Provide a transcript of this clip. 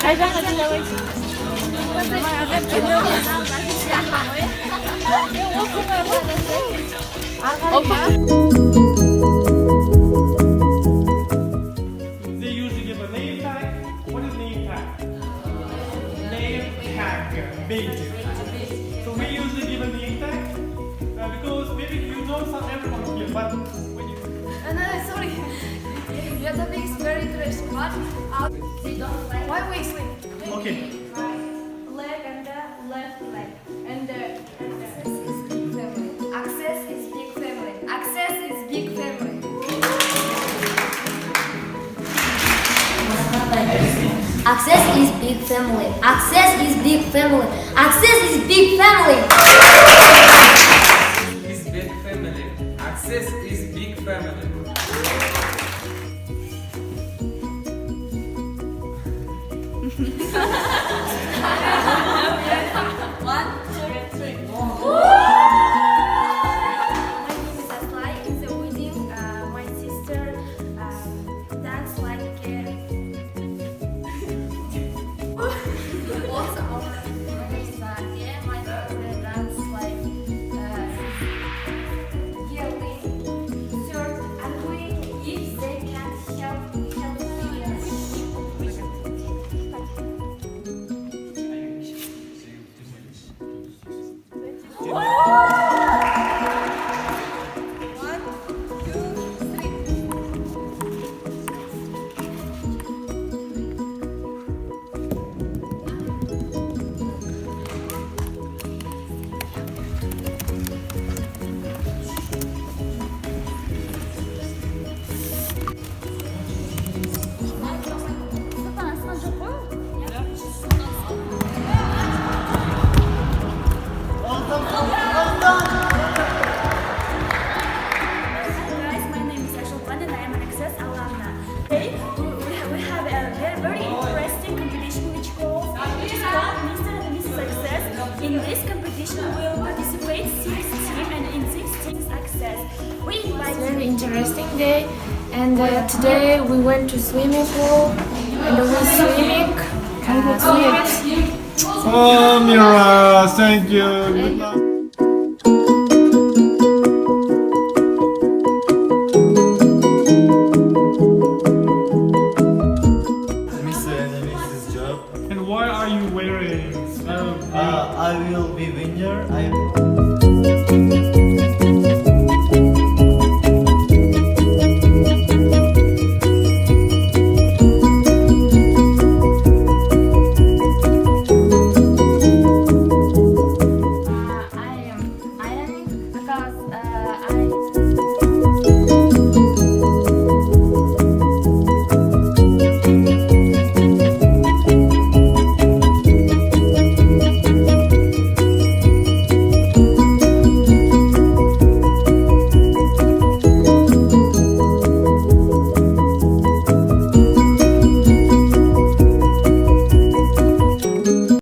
They usually give a name tag. What is name tag? Name tag. Big. So we usually give a name tag because maybe you know some everyone here, but when you No, sorry. Your topic is very interesting. What? They don't like. Why we swing? okay. Right leg and the left leg. And the access is big family. Access is big family. Access is big family. Access is big family. Access is big family. Is big family. Access is big family. One, two, three. My name is Aslay. In the wedding, my sister dance like also my name is Nadia. My daughter dance like yelling, shirt, and doing if they can't help me. Guys, my name is Ashokwan and I am an Access alumna. Today, we have a very interesting competition which is called Mr. and Mrs. Access. In this competition, we will participate 6 teams and in 6 teams Access. We invite Very interesting day, and today we went to swimming pool and we swim. Oh, Mira, thank you. Good luck. Mr. and Mrs. Job. And why are you wearing? I will be winner.